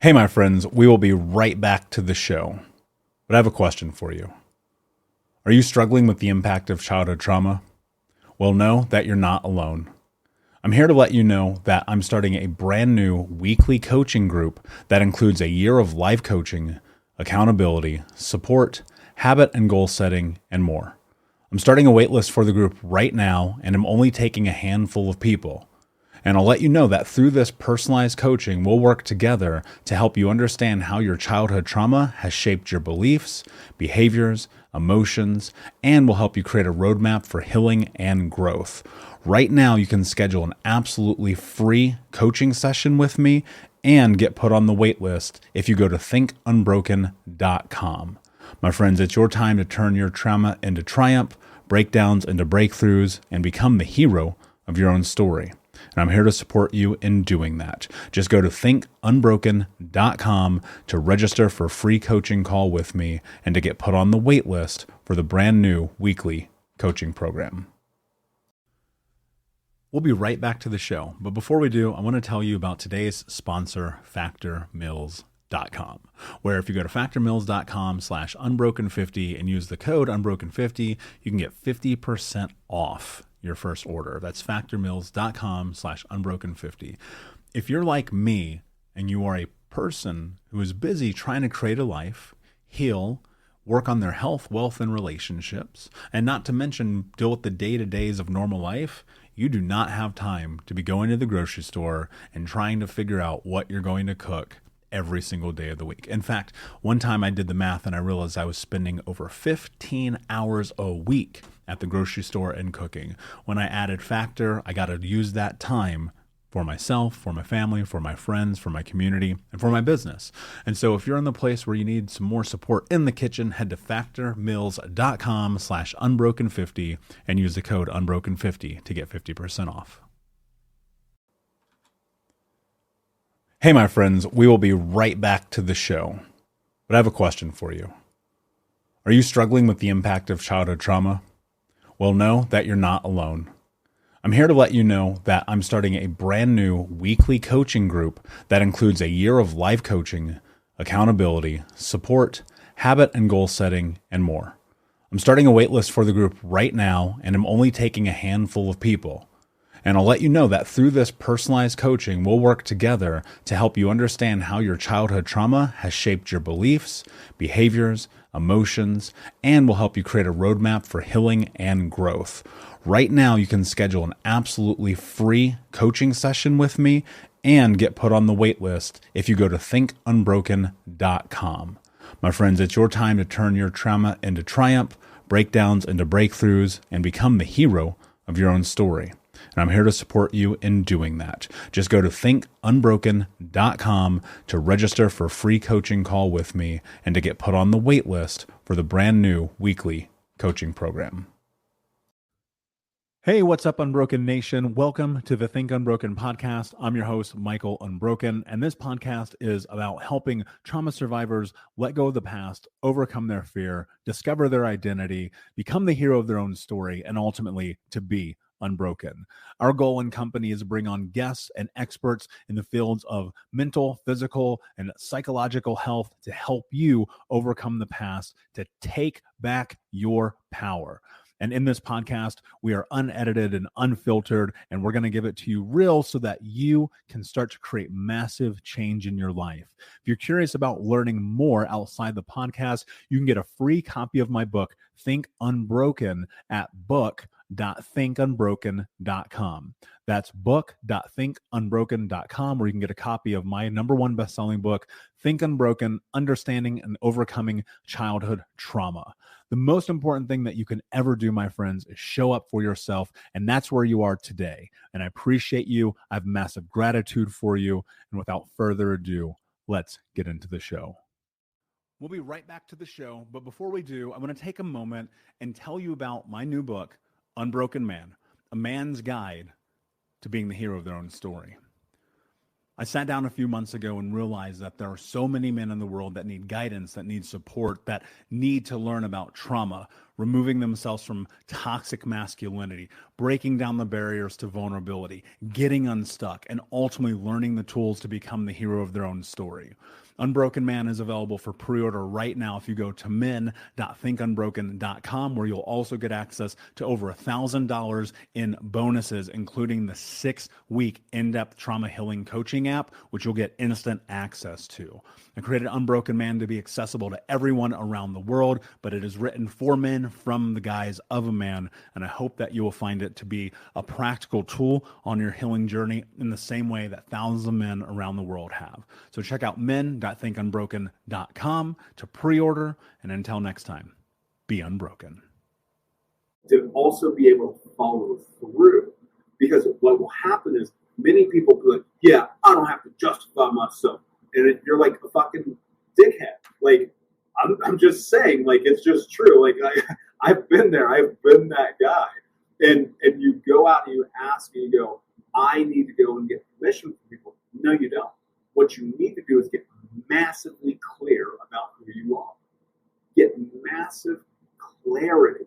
Hey, my friends, we will be right back to the show. But I have a question for you. Are you struggling with the impact of childhood trauma? Well, know that you're not alone. I'm here to let you know that I'm starting a brand new weekly coaching group that includes a year of life coaching, accountability, support, habit and goal setting, and more. I'm starting a waitlist for the group right now, and I'm only taking a handful of people. And I'll let you know that through this personalized coaching, we'll work together to help you understand how your childhood trauma has shaped your beliefs, behaviors, emotions, and will help you create a roadmap for healing and growth. Right now, you can schedule an absolutely free coaching session with me and get put on the wait list if you go to thinkunbroken.com. My friends, it's your time to turn your trauma into triumph, breakdowns into breakthroughs, and become the hero of your own story. And I'm here to support you in doing that. Just go to thinkunbroken.com to register for a free coaching call with me and to get put on the wait list for the brand new weekly coaching program. We'll be right back to the show. But before we do, I want to tell you about today's sponsor, factormeals.com, where if you go to factormeals.com/unbroken50 and use the code unbroken50, you can get 50% off your first order. That's factormeals.com/unbroken50. If you're like me and you are a person who is busy trying to create a life, heal, work on their health, wealth, and relationships, and not to mention deal with the day-to-days of normal life, you do not have time to be going to the grocery store and trying to figure out what you're going to cook every single day of the week. In fact, one time I did the math and I realized I was spending over 15 hours a week at the grocery store and cooking. When I added Factor, I got to use that time for myself, for my family, for my friends, for my community, and for my business. And so if you're in the place where you need some more support in the kitchen, head to factormeals.com/unbroken50 and use the code unbroken50 to get 50% off. Hey, my friends, we will be right back to the show. But I have a question for you. Are you struggling with the impact of childhood trauma? Well, know that you're not alone. I'm here to let you know that I'm starting a brand new weekly coaching group that includes a year of life coaching, accountability, support, habit and goal setting, and more. I'm starting a waitlist for the group right now, and I'm only taking a handful of people. And I'll let you know that through this personalized coaching, we'll work together to help you understand how your childhood trauma has shaped your beliefs, behaviors, emotions, and will help you create a roadmap for healing and growth. Right now, you can schedule an absolutely free coaching session with me and get put on the wait list if you go to thinkunbroken.com. My friends, it's your time to turn your trauma into triumph, breakdowns into breakthroughs, and become the hero of your own story. And I'm here to support you in doing that. Just go to thinkunbroken.com to register for a free coaching call with me and to get put on the wait list for the brand new weekly coaching program. Hey, what's up, Unbroken Nation? Welcome to the Think Unbroken podcast. I'm your host, Michael Unbroken, and this podcast is about helping trauma survivors let go of the past, overcome their fear, discover their identity, become the hero of their own story, and ultimately to be unbroken. Our goal in company is to bring on guests and experts in the fields of mental, physical, and psychological health to help you overcome the past, to take back your power. And in this podcast, we are unedited and unfiltered, and we're going to give it to you real so that you can start to create massive change in your life. If you're curious about learning more outside the podcast, you can get a free copy of my book, Think Unbroken, at book.thinkunbroken.com. That's book.thinkunbroken.com, where you can get a copy of my #1 best-selling book, Think Unbroken, Understanding and Overcoming Childhood Trauma. The most important thing that you can ever do, my friends, is show up for yourself, and that's where you are today. And I appreciate you. I have massive gratitude for you. And without further ado, let's get into the show. We'll be right back to the show, but before we do, I want to take a moment and tell you about my new book, Unbroken Man, A Man's Guide to Being the Hero of Their Own Story. I sat down a few months ago and realized that there are so many men in the world that need guidance, that need support, that need to learn about trauma, removing themselves from toxic masculinity, breaking down the barriers to vulnerability, getting unstuck, and ultimately learning the tools to become the hero of their own story. Unbroken Man is available for pre-order right now if you go to men.thinkunbroken.com, where you'll also get access to over $1,000 in bonuses, including the 6-week in-depth trauma healing coaching app, which you'll get instant access to. I created Unbroken Man to be accessible to everyone around the world, but it is written for men from the guise of a man, and I hope that you will find it to be a practical tool on your healing journey in the same way that thousands of men around the world have. So check out men.thinkunbroken.com to pre-order, and until next time, be unbroken. To also be able to follow through, because what will happen is many people be like, yeah, I don't have to justify myself. And you're like a fucking dickhead. Like, I'm just saying, like, it's just true. Like, I've been there. I've been that guy. And you go out and you ask and you go, I need to go and get permission from people. No, you don't. What you need to do is get massively clear about who you are. Get massive clarity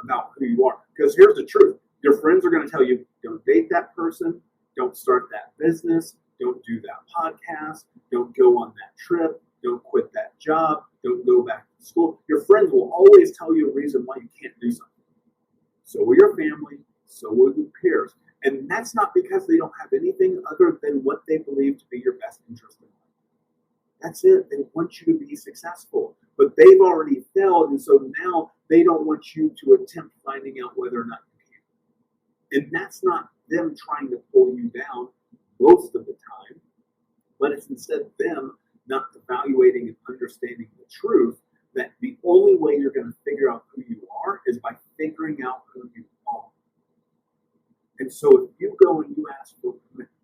about who you are. Because here's the truth. Your friends are going to tell you, don't date that person. Don't start that business. Don't do that podcast. Don't go on that trip. Don't quit that job. Don't go back to school. Your friends will always tell you a reason why you can't do something. So will your family. So will your peers. And that's not because they don't have anything other than what they believe to be your best interest in life. That's it. They want you to be successful. But they've already failed, and so now they don't want you to attempt finding out whether or not you can. And that's not them trying to pull you down most of the time, but it's instead them not evaluating and understanding the truth that the only way you're going to figure out who you are is by figuring out who you are. And so if you go and you ask for,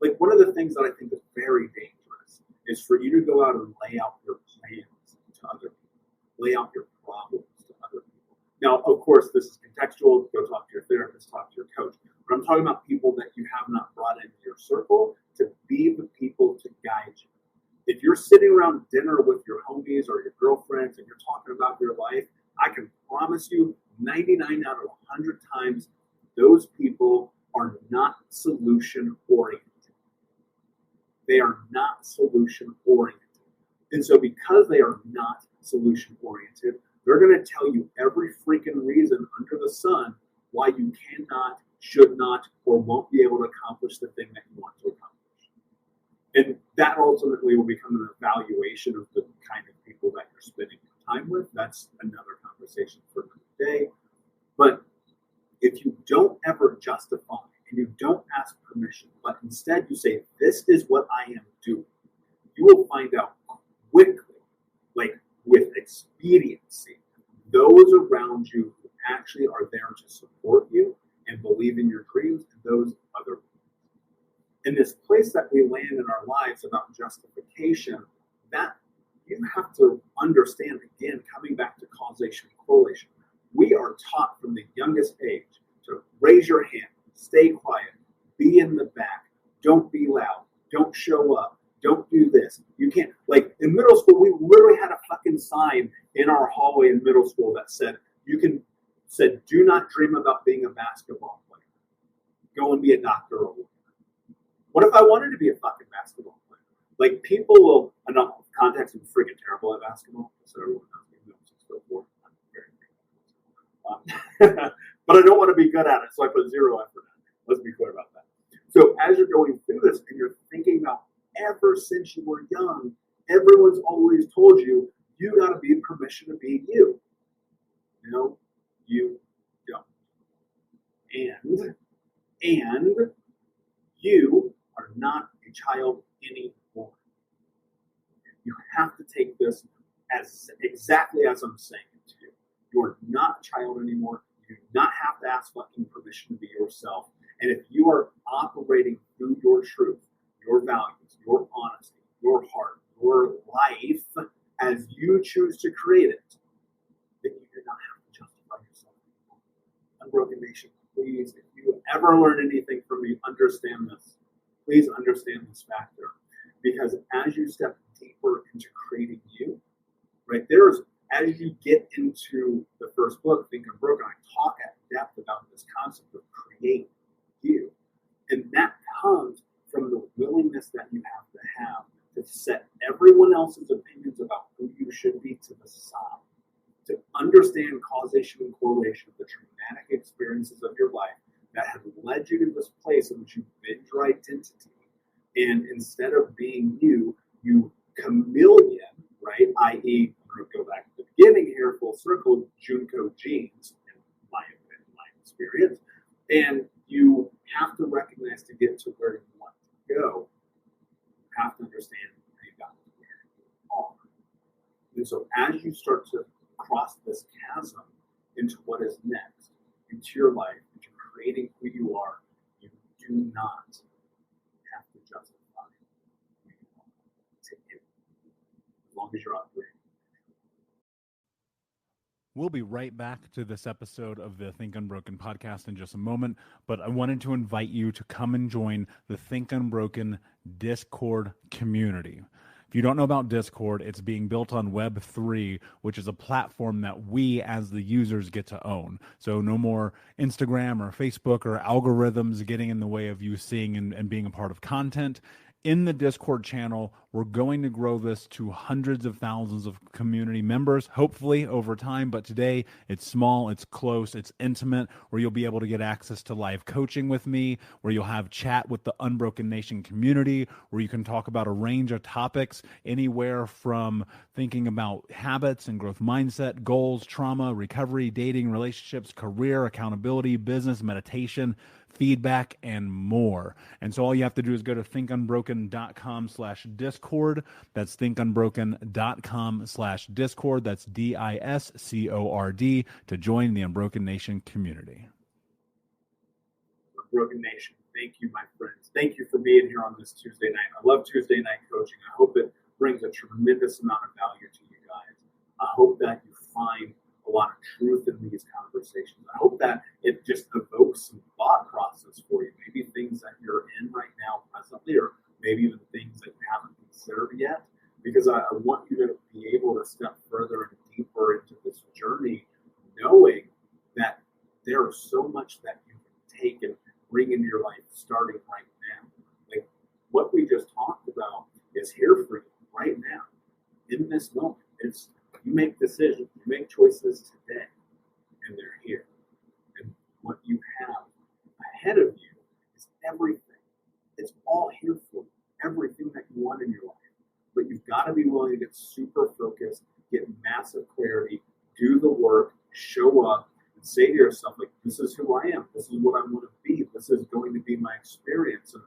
like, one of the things that I think is very dangerous is for you to go out and lay out your plans to other people, lay out your problems to other people. Now, of course, this is contextual. Go talk to your therapist, talk to your coach. But I'm talking about people that you have not brought into your circle to be the people to guide you. If you're sitting around dinner with your homies or your girlfriends and you're talking about your life, I can promise you 99 out of 100 times, those people are not solution-oriented. They are not solution-oriented. And so because they are not solution-oriented, they're going to tell you every freaking reason under the sun why you cannot, should not, or won't be able to accomplish the thing that you want to accomplish. And that ultimately will become an evaluation of the kind of people that you're spending your time with. That's another conversation for another day. But if you don't ever justify and you don't ask permission, but instead you say, this is what I am doing, you will find out quickly, like with expediency, those around you who actually are there to support you and believe in your dreams, and those other people. In this place that we land in our lives about justification, that you have to understand, again, coming back to causation and correlation. We are taught from the youngest age to raise your hand, stay quiet, be in the back, don't be loud, don't show up, don't do this. You can't, like in middle school, we literally had a fucking sign in our hallway in middle school that said, do not dream about being a basketball player. Go and be a doctor or a lawyer. What if I wanted to be a fucking basketball player? Like, people will, I know, context is freaking terrible at basketball, so everyone knows but I don't want to be good at it, so I put zero effort in it. Let's be clear about that. So as you're going through this and you're thinking about ever since you were young, everyone's always told you, you got to be permission to be you. No, you don't. And you are not a child anymore. You have to take this as exactly as I'm saying it to you. You're not a child anymore. You do not have to ask fucking permission to be yourself. And if you are operating through your truth, your values, your honesty, your heart, your life as you choose to create it, then you do not have to justify yourself anymore. Unbroken Nation, please, if you ever learn anything from me, understand this. Please understand this factor. Because as you step deeper into creating you, right, as you get into the first book, Think Unbroken, I talk at depth about this concept of create you. And that comes from the willingness that you have to set everyone else's opinions about who you should be to the side, to understand causation and correlation of the traumatic experiences of your life that have led you to this place in which you bend your identity. And instead of being you, you chameleon, right? I.e., I'm going to go back to the beginning here, full circle, Junko genes, in my experience. And you have to recognize to get to where you want to go, you have to understand how you got to where you are. And so as you start to cross this chasm into what is next, into your life, into creating who you are, you do not have to justify who you are to him, as long as you're operating. We'll be right back to this episode of the Think Unbroken podcast in just a moment, but I wanted to invite you to come and join the Think Unbroken Discord community. If you don't know about Discord, it's being built on Web3, which is a platform that we as the users get to own. So no more Instagram or Facebook or algorithms getting in the way of you seeing and being a part of content. In the Discord channel, we're going to grow this to hundreds of thousands of community members, hopefully over time. But today it's small, it's close, it's intimate, where you'll be able to get access to live coaching with me, where you'll have chat with the Unbroken Nation community, where you can talk about a range of topics, anywhere from thinking about habits and growth mindset, goals, trauma, recovery, dating, relationships, career, accountability, business, meditation, feedback, and more. And so all you have to do is go to thinkunbroken.com/discord. That's thinkunbroken.com/discord. That's DISCORD to join the Unbroken Nation community. Unbroken Nation, thank you, my friends. Thank you for being here on this Tuesday night. I love Tuesday night coaching. I hope it brings a tremendous amount of value to you guys. I hope that you find a lot of truth in these conversations. I hope that it just evokes some thought process for you. Maybe things that you're in right now presently, or maybe even things that you haven't considered yet. Because I want you to be able to step further and deeper into this journey, knowing that there is so much that you can take and bring into your life starting right now. Like what we just talked about is here for you right now, in this moment. It's you make decisions, you make choices today, and they're here. And what you have ahead of you is everything. It's all here for you, everything that you want in your life. But you've got to be willing to get super focused, get massive clarity, do the work, show up, and say to yourself, like, this is who I am. This is what I want to be. This is going to be my experience. And,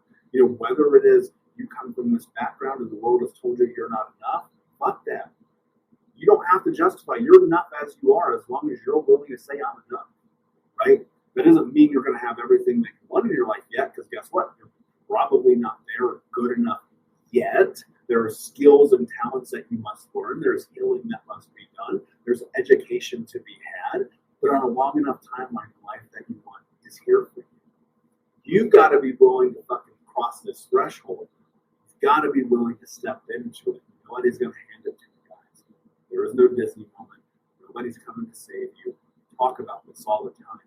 whether it is you come from this background and the world has told you you're not enough, fuck that. You don't have to justify. You're enough as you are, as long as you're willing to say I'm enough, right? That doesn't mean you're going to have everything that you want in your life yet, because guess what? You're probably not there or good enough yet. There are skills and talents that you must learn. There's healing that must be done. There's education to be had. But on a long enough timeline, the life that you want is here for you. You've got to be willing to fucking cross this threshold. You've got to be willing to step into it. Nobody's going to hand it to you. There is no Disney moment. Nobody's coming to save you. Talk about this all the time.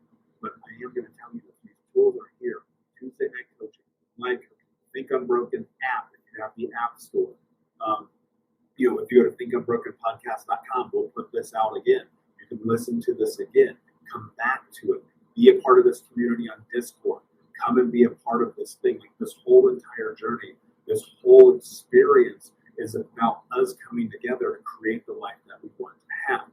But I am going to tell you that these tools are here. Tuesday night coaching, live coaching, Think Unbroken app if you have the app store. If you go to thinkunbrokenpodcast.com, we'll put this out again. You can listen to this again. Come back to it. Be a part of this community on Discord. Come and be a part of this thing. Like this whole entire journey, this whole experience is about us coming together to create the life that we want to have.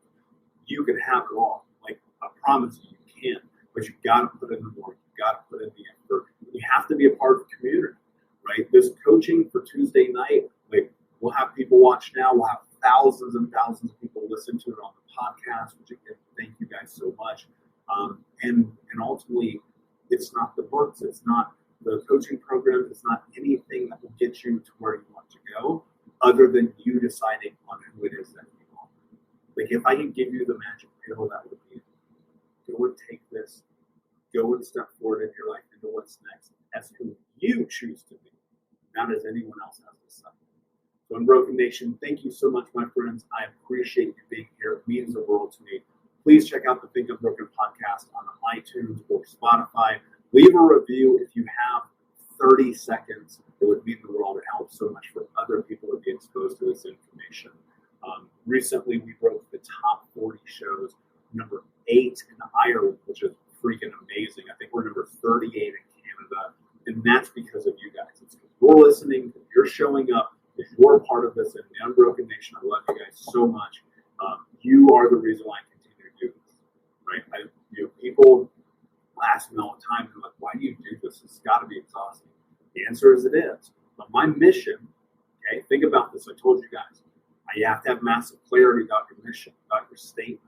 You can have it all. Like, I promise you can. But you've got to put in the work. You've got to put in the effort. You have to be a part of the community, right? This coaching for Tuesday night, like, we'll have people watch now. We'll have thousands and thousands of people listen to it on the podcast, which again, thank you guys so much. And ultimately, it's not the books. It's not the coaching program. It's not anything that will get you to where you want to go, other than you deciding on who it is that you want. Like, if I can give you the magic pill, that would be it. Go and take this. Go and step forward in your life into what's next as who you choose to be, not as anyone else has decided. So Unbroken Nation, thank you so much, my friends. I appreciate you being here. It means the world to me. please check out the Think Unbroken podcast on iTunes or Spotify. Leave a review if you have 30 seconds. It would mean the world. It helps so much for other people to be exposed to this information. Recently, we broke the top 40 shows, number 8 in Ireland, which is freaking amazing. I think we're number 38 in Canada, and that's because of you guys. It's because you're listening, you're showing up, because you're a part of this in the Unbroken Nation. I love you guys so much. You are the reason why I continue to do this, right? People ask me all the time, they're like, why do you do this? It's got to be exhausting. The answer is it is. But my mission, okay, think about this. I told you guys, you have to have massive clarity about your mission, about your statement.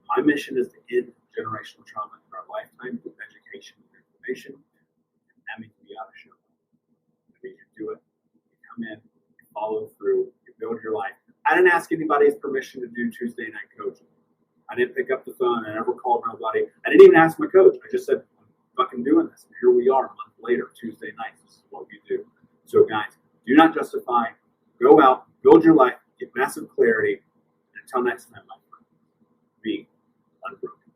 My mission is to end generational trauma in our lifetime through education and information. And that means we got to show up. That means you do it. You come in, you follow through, you build your life. I didn't ask anybody's permission to do Tuesday night coaching. I didn't pick up the phone. I never called nobody. I didn't even ask my coach. I just said, I'm fucking doing this. And here we are a month later, Tuesday nights. This is what we do. So guys, do not justify. Go out, build your life, get massive clarity. And until next time, my friend, be unbroken.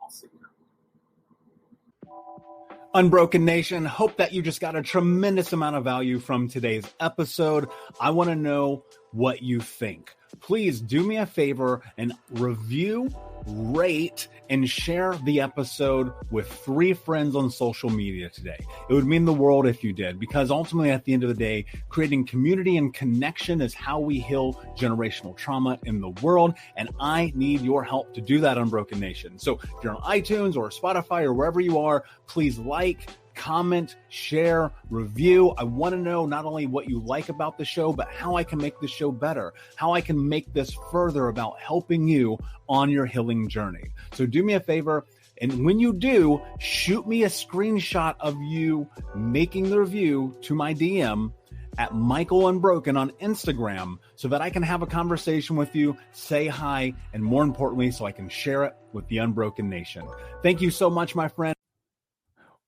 I'll see you. Unbroken Nation, hope that you just got a tremendous amount of value from today's episode. I want to know what you think. Please do me a favor and review, rate, and share the episode with 3 friends on social media today. It would mean the world if you did, because ultimately at the end of the day, creating community and connection is how we heal generational trauma in the world. And I need your help to do that, Unbroken Nation. So if you're on iTunes or Spotify or wherever you are, please like, comment, share, review. I want to know not only what you like about the show, but how I can make the show better, how I can make this further about helping you on your healing journey. So do me a favor. And when you do, shoot me a screenshot of you making the review to my DM at Michael Unbroken on Instagram so that I can have a conversation with you, say hi, and more importantly, so I can share it with the Unbroken Nation. Thank you so much, my friend.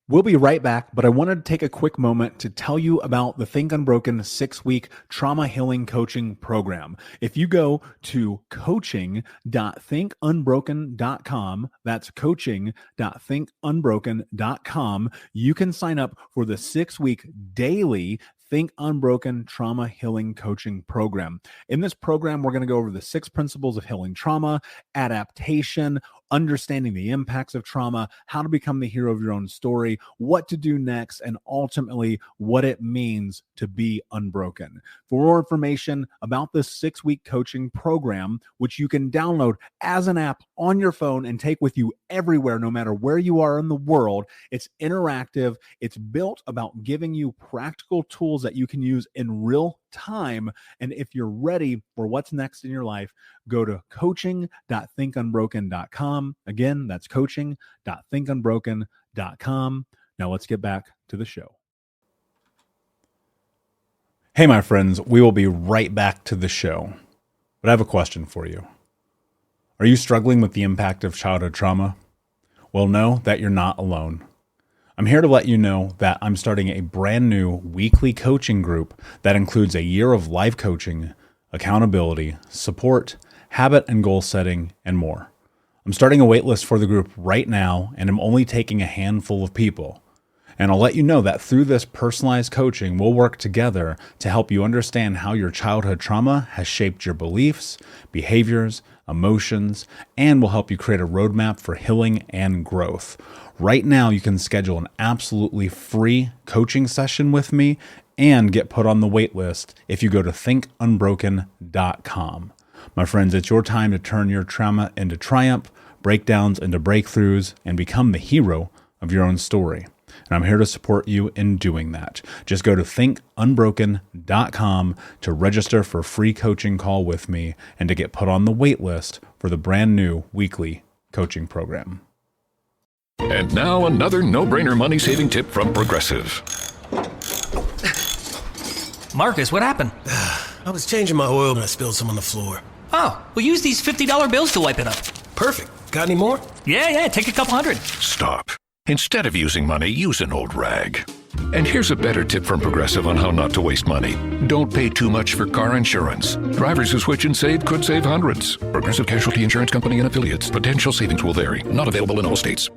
We'll be right back, but I wanted to take a quick moment to tell you about the Think Unbroken 6-week trauma healing coaching program. If you go to coaching.thinkunbroken.com, that's coaching.thinkunbroken.com, you can sign up for the 6-week daily Think Unbroken Trauma Healing Coaching Program. In this program, we're going to go over the 6 principles of healing trauma, adaptation, understanding the impacts of trauma, how to become the hero of your own story, what to do next, and ultimately what it means to be unbroken. For more information about this 6-week coaching program, which you can download as an app on your phone and take with you everywhere, no matter where you are in the world, it's interactive. It's built about giving you practical tools that you can use in real time. And if you're ready for what's next in your life, go to coaching.thinkunbroken.com. Again, that's coaching.thinkunbroken.com. Now let's get back to the show. Hey, my friends, we will be right back to the show. But I have a question for you. Are you struggling with the impact of childhood trauma? Well, know that you're not alone. I'm here to let you know that I'm starting a brand new weekly coaching group that includes a year of life coaching, accountability, support, habit and goal setting, and more. I'm starting a waitlist for the group right now, and I'm only taking a handful of people. And I'll let you know that through this personalized coaching, we'll work together to help you understand how your childhood trauma has shaped your beliefs, behaviors, emotions, and will help you create a roadmap for healing and growth. Right now, you can schedule an absolutely free coaching session with me and get put on the wait list if you go to thinkunbroken.com. My friends, it's your time to turn your trauma into triumph, breakdowns into breakthroughs, and become the hero of your own story. And I'm here to support you in doing that. Just go to thinkunbroken.com to register for a free coaching call with me and to get put on the wait list for the brand new weekly coaching program. And now another no-brainer money-saving tip from Progressive. Marcus, what happened? I was changing my oil and I spilled some on the floor. Oh, well, use these $50 bills to wipe it up. Perfect. Got any more? Yeah, take a couple hundred. Stop. Instead of using money, use an old rag. And here's a better tip from Progressive on how not to waste money. Don't pay too much for car insurance. Drivers who switch and save could save hundreds. Progressive Casualty Insurance Company and affiliates. Potential savings will vary. Not available in all states.